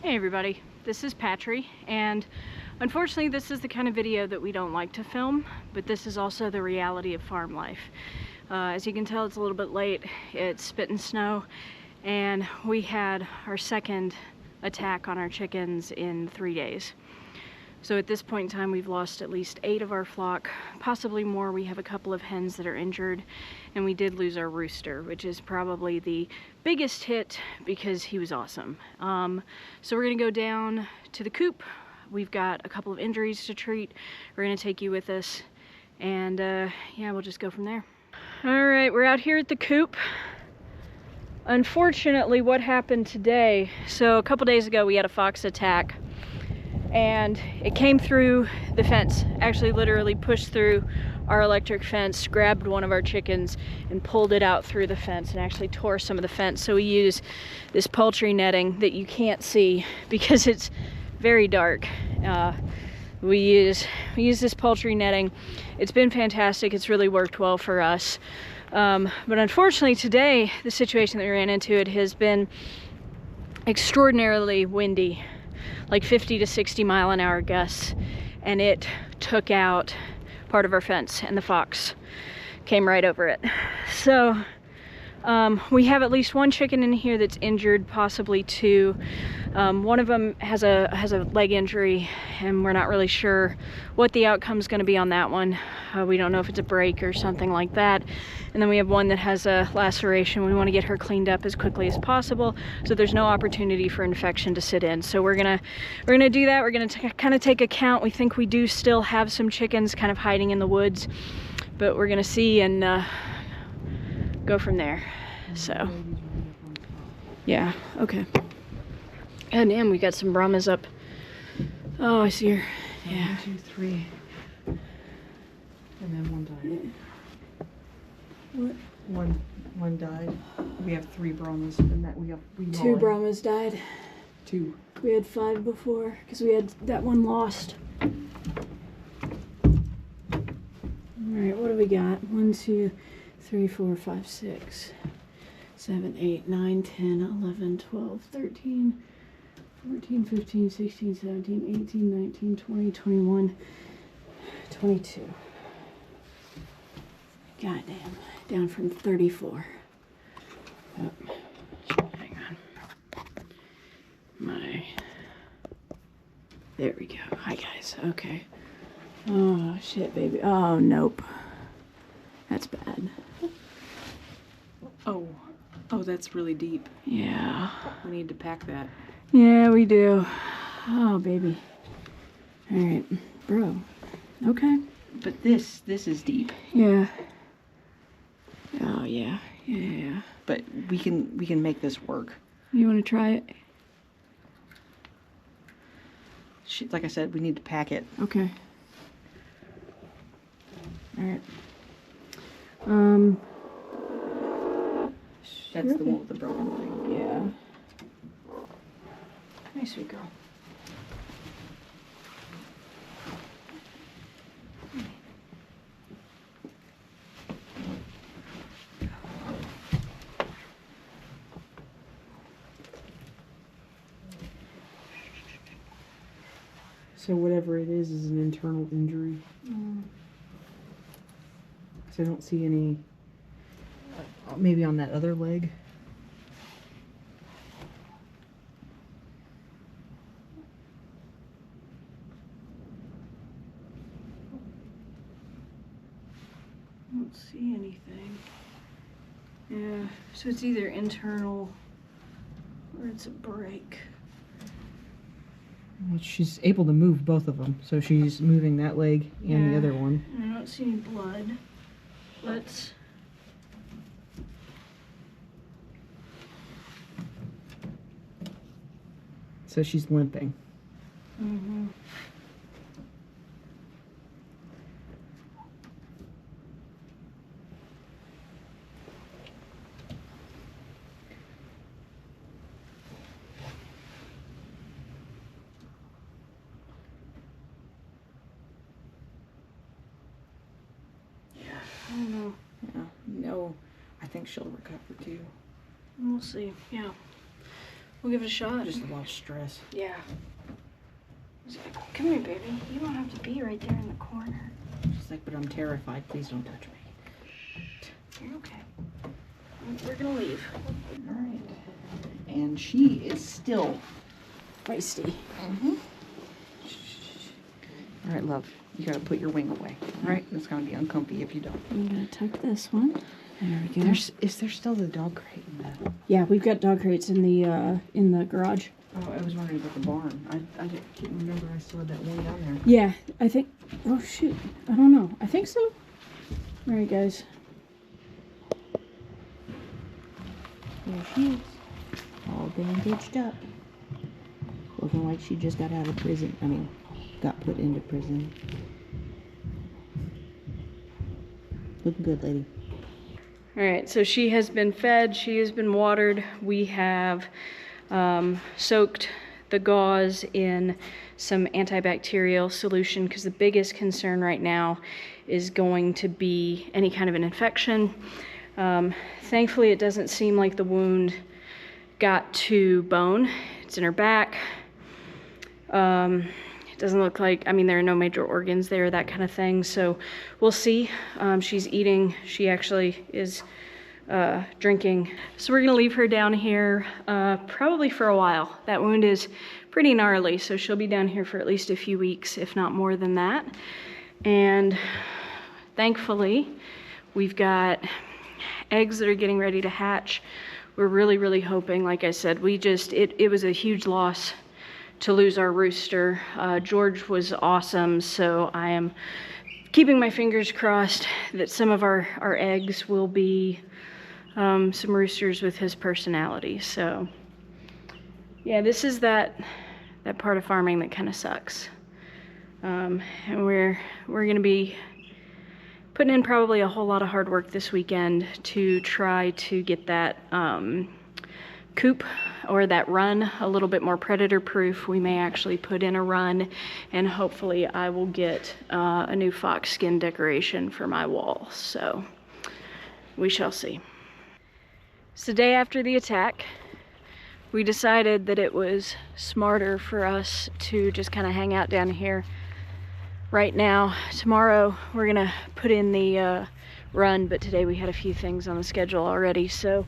Hey everybody, this is Patry, and unfortunately this is the kind of video that we don't like to film, but this is also the reality of farm life. As you can tell, it's a little bit late. It's spitting snow, and we had our second attack on our chickens in 3 days. So at this point in time, we've lost at least 8 of our flock, possibly more. We have a couple of hens that are injured, and we did lose our rooster, which is probably the biggest hit because he was awesome. So we're gonna go down to the coop. We've got a couple of injuries to treat. We're gonna take you with us, and yeah, we'll just go from there. All right, we're out here at the coop. Unfortunately, what happened today, so a couple days ago we had a fox attack, and it came through the fence, actually literally pushed through our electric fence, grabbed one of our chickens and pulled it out through the fence and actually tore some of the fence. So we use this poultry netting that you can't see because it's very dark. We use this poultry netting. It's been fantastic. It's really worked well for us. But unfortunately today, the situation that we ran into, it has been extraordinarily windy, like 50 to 60 mile an hour gusts, and it took out part of our fence, and the fox came right over it. So we have at least one chicken in here that's injured, possibly 2. One of them has a leg injury, and we're not really sure what the outcome is going to be on that one. We don't know if it's a break or something like that. And then we have one that has a laceration. We want to get her cleaned up as quickly as possible, so there's no opportunity for infection to sit in. So we're gonna do that. We're gonna kind of take a count. We think we do still have some chickens kind of hiding in the woods, but we're gonna see and go from there. So yeah, okay. Oh damn, we got some Brahmas up. Oh, I see her. Yeah. 1, 2, 3. And then one died. What? One died. We have 3 Brahmas, and that we 2 Brahmas died. 2. We had 5 before because we had that one lost. All right, what do we got? 1, 2, 3, 4, 5, 6, 7, 8, 9, 10, 11, 12, 13, 14, 15, 16, 17, 18, 19, 20, 21, 22. Goddamn, down from 34. Oh, hang on. There we go. Hi guys, okay. Oh shit, baby. Oh, nope. That's bad. Oh, that's really deep. Yeah. We need to pack that. Yeah, we do. Oh, baby. All right, bro. Okay. But this is deep. Yeah. Oh, yeah. Yeah. But we can make this work. You want to try it? Like I said, we need to pack it. Okay. All right. That's the one with the broken leg. Yeah. Nice, sweet girl. So whatever it is an internal injury. So I don't see any. Maybe on that other leg. I don't see anything. Yeah, so it's either internal or it's a break. Well, she's able to move both of them, so she's moving that leg and the other one. And I don't see any blood. Let's. So she's limping. Mm-hmm. I don't know. Yeah, no, I think she'll recover too. We'll see. Yeah. We'll give it a shot. Just a lot of stress. Yeah. Come here, baby. You don't have to be right there in the corner. She's like, but I'm terrified. Please don't touch me. You're okay. We're gonna leave. All right. And she is still Feisty. mm-hmm. All right, love. You gotta put your wing away. All right, it's gonna be uncomfy if you don't. I'm gonna tuck this one. There we go. Is there still the dog crate in that? Yeah, we've got dog crates in the garage. Oh, I was wondering about the barn. I can't remember. I still had that one down there. Yeah, I think. Oh shoot, I don't know. I think so. All right, guys. There she is, all bandaged up, looking like she just got out of prison. I mean, got put into prison. Looking good, lady. All right, so she has been fed, she has been watered. We have soaked the gauze in some antibacterial solution because the biggest concern right now is going to be any kind of an infection. Thankfully, it doesn't seem like the wound got to bone. It's in her back. It doesn't look like, I mean, there are no major organs there, that kind of thing. So we'll see. She's eating. She actually is drinking. So we're gonna leave her down here probably for a while. That wound is pretty gnarly, so she'll be down here for at least a few weeks, if not more than that. And thankfully, we've got eggs that are getting ready to hatch. We're really, really hoping, like I said, it was a huge loss to lose our rooster. George was awesome, so I am keeping my fingers crossed that some of our eggs will be some roosters with his personality. So yeah, this is that part of farming that kind of sucks. And we're gonna be putting in probably a whole lot of hard work this weekend to try to get that coop or that run a little bit more predator proof. We may actually put in a run, and hopefully I will get a new fox skin decoration for my wall. So we shall see. It's the day after the attack. We decided that it was smarter for us to just kind of hang out down here right now. Tomorrow we're gonna put in the run, but today we had a few things on the schedule already, so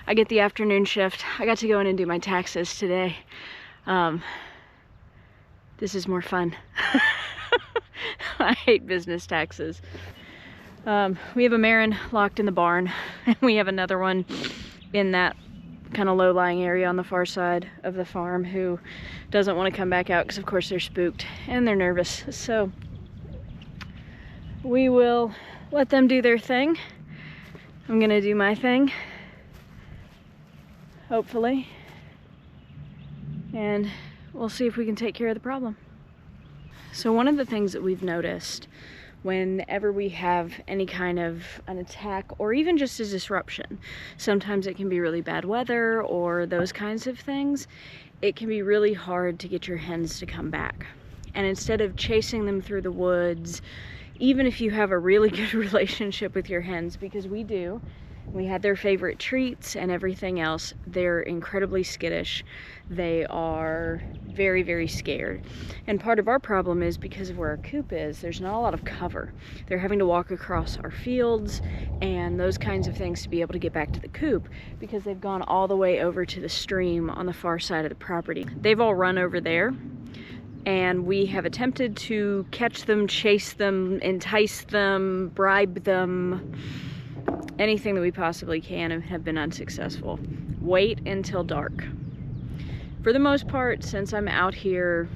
I get the afternoon shift. I got to go in and do my taxes today. This is more fun. I hate business taxes. We have a Marin locked in the barn, and we have another one in that kind of low-lying area on the far side of the farm who doesn't want to come back out because of course they're spooked and they're nervous. So we will let them do their thing. I'm gonna do my thing, hopefully, and we'll see if we can take care of the problem. So one of the things that we've noticed whenever we have any kind of an attack or even just a disruption, sometimes it can be really bad weather or those kinds of things, it can be really hard to get your hens to come back. And instead of chasing them through the woods, even if you have a really good relationship with your hens, because we do, we had their favorite treats and everything else, they're incredibly skittish. They are very, very scared. And part of our problem is because of where our coop is, there's not a lot of cover. They're having to walk across our fields and those kinds of things to be able to get back to the coop because they've gone all the way over to the stream on the far side of the property. They've all run over there, and we have attempted to catch them, chase them, entice them, bribe them, anything that we possibly can, and have been unsuccessful. Wait until dark. For the most part, since I'm out here,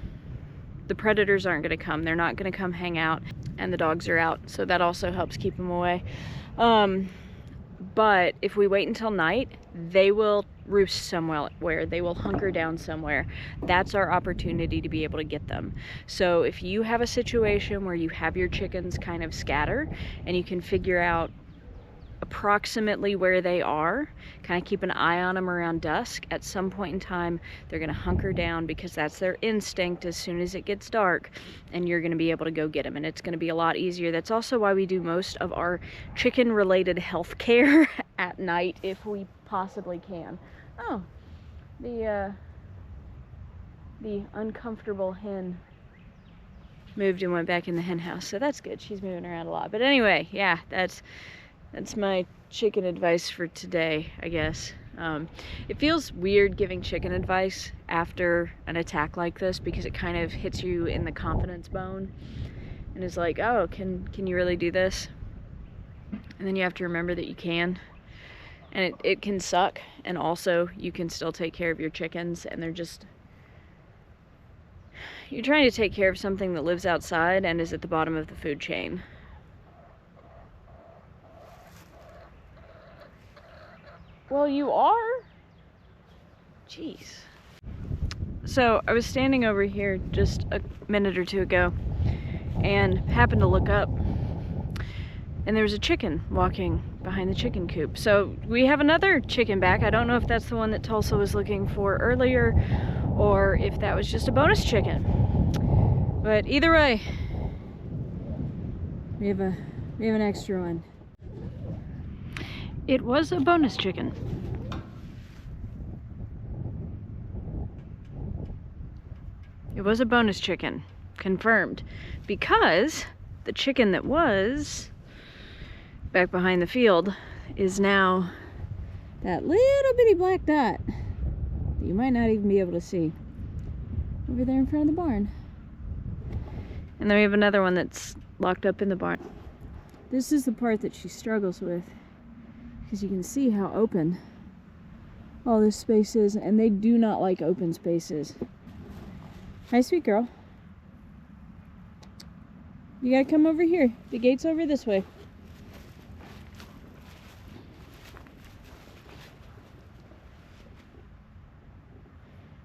the predators aren't going to come. They're not going to come hang out, and the dogs are out, so that also helps keep them away. But if we wait until night, they will roost somewhere. They will hunker down somewhere. That's our opportunity to be able to get them. So if you have a situation where you have your chickens kind of scatter and you can figure out approximately where they are, kind of keep an eye on them around dusk, at some point in time they're going to hunker down because that's their instinct as soon as it gets dark, and you're going to be able to go get them, and it's going to be a lot easier. That's also why we do most of our chicken related health care at night if we possibly can. Oh, the uncomfortable hen moved and went back in the hen house, so that's good. She's moving around a lot. But anyway, yeah, that's my chicken advice for today, I guess. It feels weird giving chicken advice after an attack like this because it kind of hits you in the confidence bone and is like, oh, can you really do this? And then you have to remember that you can. And it can suck, and also you can still take care of your chickens, and you're trying to take care of something that lives outside and is at the bottom of the food chain. Well, you are? Jeez. So I was standing over here just a minute or two ago and happened to look up, and there was a chicken walking behind the chicken coop. So we have another chicken back. I don't know if that's the one that Tulsa was looking for earlier or if that was just a bonus chicken. But either way, we have an extra one. It was a bonus chicken. It was a bonus chicken, confirmed, because the chicken that was back behind the field is now that little bitty black dot that you might not even be able to see over there in front of the barn. And then we have another one that's locked up in the barn. This is the part that she struggles with, because you can see how open all this space is, and they do not like open spaces. Hi, sweet girl. You gotta come over here. The gate's over this way.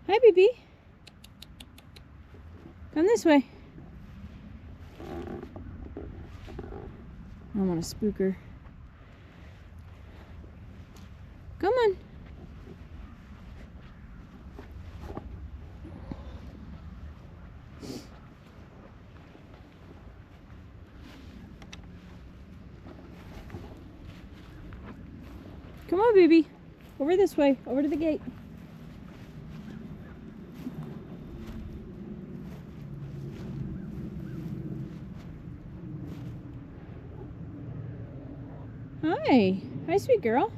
Hi, baby. Come this way. I want to spook her. Come on. Come on, baby. Over this way. Over to the gate. Hi. Hi, sweet girl.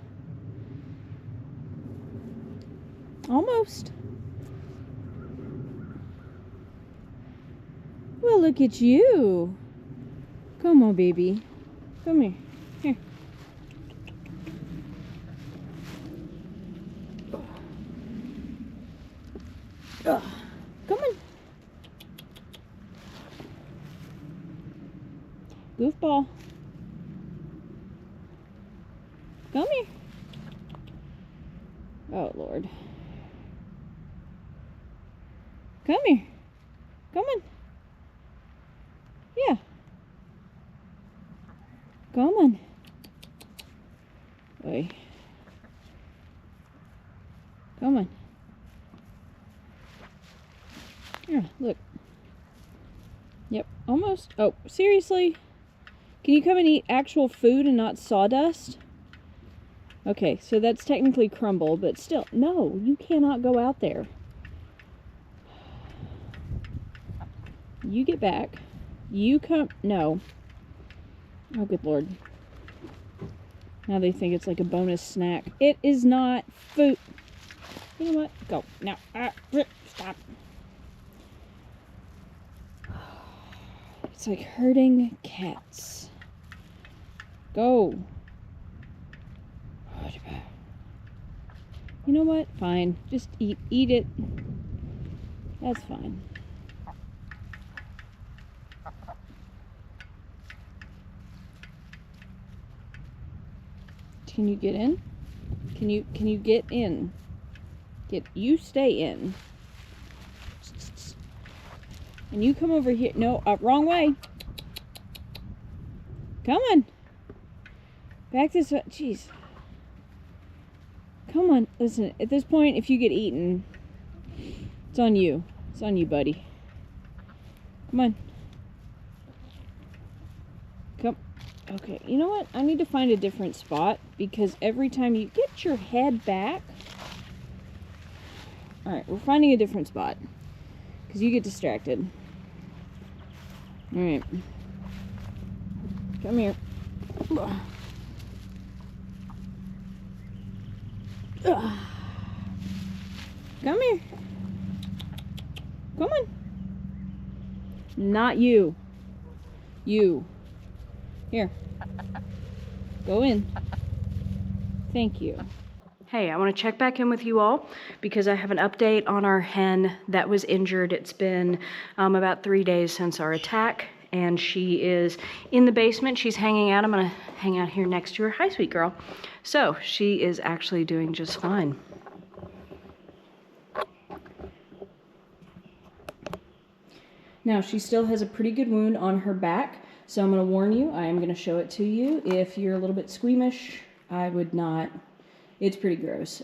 Almost. Well, look at you. Come on, baby. Come here. Here. Ugh. Come on. Goofball. Come here. Oh, Lord. Come here. Come on. Yeah. Come on. Wait. Come on. Yeah, look. Yep, almost. Oh, seriously? Can you come and eat actual food and not sawdust? Okay, so that's technically crumble, but still, no, you cannot go out there. You get back. You come, no. Oh, good Lord. Now they think it's like a bonus snack. It is not food. You know what? Go. Now, stop. It's like herding cats. Go. You know what? Fine. Just eat it. That's fine. Can you get in? Can you get in? You stay in. And you come over here. No, wrong way. Come on. Back this way. Jeez. Come on. Listen, at this point, if you get eaten, it's on you. It's on you, buddy. Come on. Come. Okay, you know what? I need to find a different spot because every time you get your head back. All right, we're finding a different spot because you get distracted. All right, come here. Come here. Come on. Not you. You. Here. Go in. Thank you. Hey, I want to check back in with you all because I have an update on our hen that was injured. It's been about 3 days since our attack, and she is in the basement. She's hanging out. I'm going to hang out here next to her. Hi, sweet girl. So she is actually doing just fine. Now, she still has a pretty good wound on her back, so I'm going to warn you. I am going to show it to you. If you're a little bit squeamish, I would not. It's pretty gross.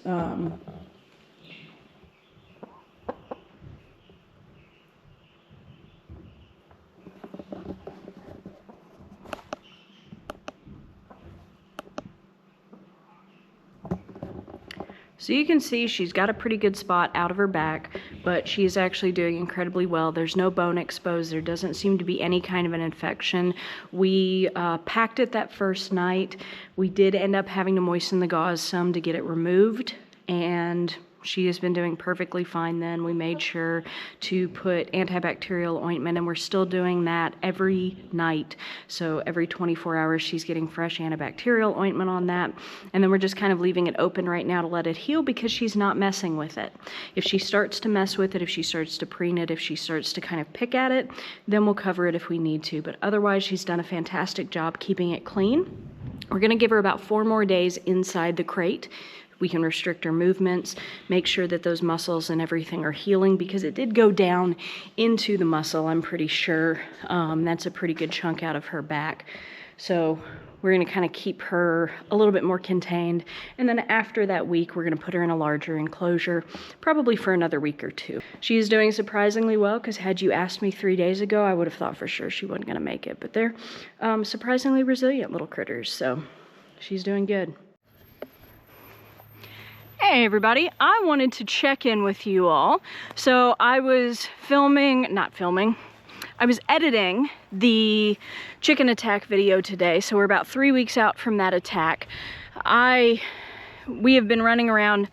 So you can see she's got a pretty good spot out of her back, but she's actually doing incredibly well. There's no bone exposed. There doesn't seem to be any kind of an infection. We packed it that first night. We did end up having to moisten the gauze some to get it removed, and she has been doing perfectly fine then. We made sure to put antibacterial ointment, and we're still doing that every night. So every 24 hours, she's getting fresh antibacterial ointment on that. And then we're just kind of leaving it open right now to let it heal because she's not messing with it. If she starts to mess with it, if she starts to preen it, if she starts to kind of pick at it, then we'll cover it if we need to. But otherwise, she's done a fantastic job keeping it clean. We're gonna give her about 4 more days inside the crate. We can restrict her movements, make sure that those muscles and everything are healing because it did go down into the muscle, I'm pretty sure. That's a pretty good chunk out of her back. So we're gonna kind of keep her a little bit more contained. And then after that week, we're gonna put her in a larger enclosure, probably for another week or 2. She is doing surprisingly well because had you asked me 3 days ago, I would have thought for sure she wasn't gonna make it. But they're surprisingly resilient little critters, so she's doing good. Hey everybody, I wanted to check in with you all. So I was I was editing the chicken attack video today. So we're about 3 weeks out from that attack. We have been running around,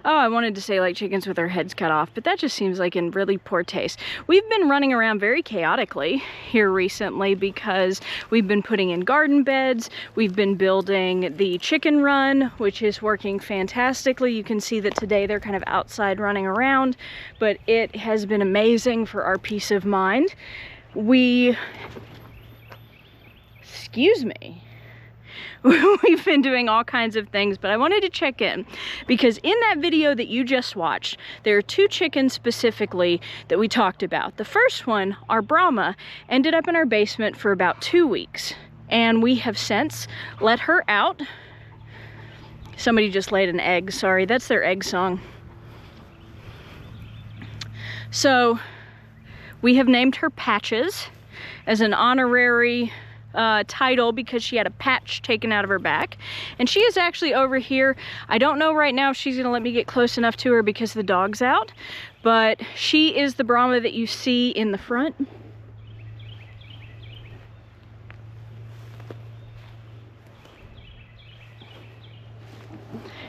I wanted to say like chickens with their heads cut off, but that just seems like in really poor taste. We've been running around very chaotically here recently because we've been putting in garden beds, we've been building the chicken run, which is working fantastically. You can see that today they're kind of outside running around, but it has been amazing for our peace of mind. Excuse me. We've been doing all kinds of things, but I wanted to check in because in that video that you just watched, there are 2 chickens specifically that we talked about. The first one, our Brahma, ended up in our basement for about 2 weeks, and we have since let her out. Somebody just laid an egg, sorry, that's their egg song. So we have named her Patches as an honorary title because she had a patch taken out of her back, and she is actually over here. I don't know right now if she's gonna let me get close enough to her because the dog's out, but she is the Brahma that you see in the front.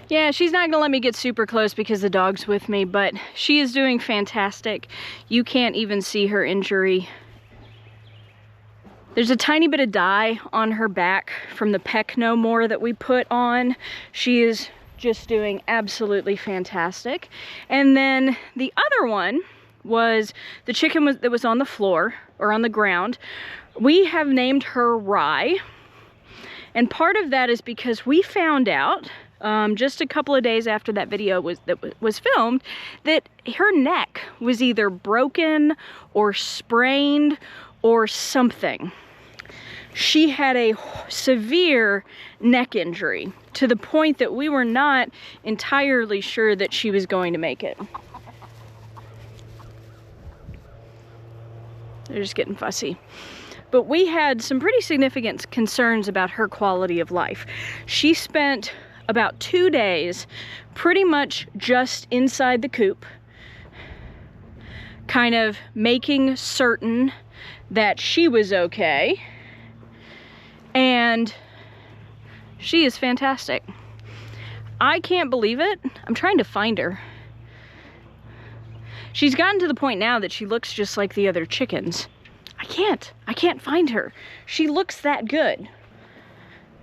Yeah, she's not gonna let me get super close because the dog's with me, but she is doing fantastic. You can't even see her injury. There's a tiny bit of dye on her back from the Peck No More that we put on. She is just doing absolutely fantastic. And then the other one was the chicken that was on the floor or on the ground. We have named her Rye. And part of that is because we found out just a couple of days after that video was filmed that her neck was either broken or sprained or something. She had a severe neck injury to the point that we were not entirely sure that she was going to make it. They're just getting fussy. But we had some pretty significant concerns about her quality of life. She spent about 2 days pretty much just inside the coop. kind of making certain that she was okay. And she is fantastic. I can't believe it. I'm trying to find her. She's gotten to the point now that she looks just like the other chickens. I can't find her. She looks that good.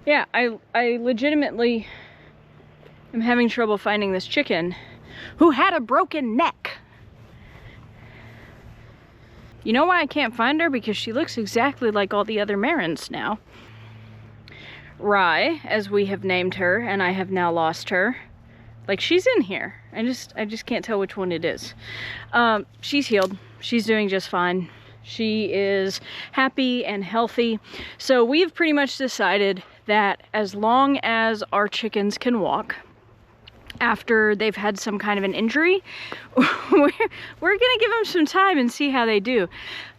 Yeah, I legitimately am having trouble finding this chicken who had a broken neck. You know why I can't find her? Because she looks exactly like all the other Marins now. Rye, as we have named her, and I have now lost her. Like, she's in here. I just can't tell which one it is. She's healed. She's doing just fine. She is happy and healthy. So we've pretty much decided that as long as our chickens can walk, after they've had some kind of an injury, we're gonna give them some time and see how they do.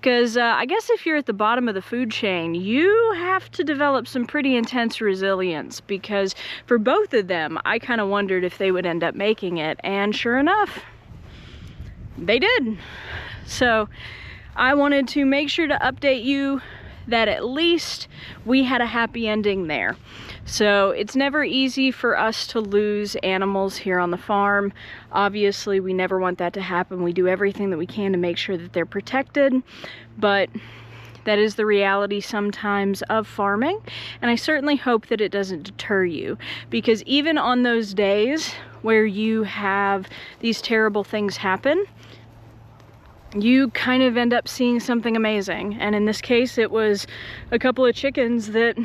Because I guess if you're at the bottom of the food chain, you have to develop some pretty intense resilience, because for both of them, I kind of wondered if they would end up making it, and sure enough, they did. So I wanted to make sure to update you that at least we had a happy ending there. So it's never easy for us to lose animals here on the farm. Obviously, we never want that to happen. We do everything that we can to make sure that they're protected, but that is the reality sometimes of farming. And I certainly hope that it doesn't deter you, because even on those days where you have these terrible things happen, you kind of end up seeing something amazing. And in this case, it was a couple of chickens that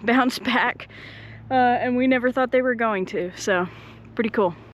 bounced back, and we never thought they were going to. So, pretty cool.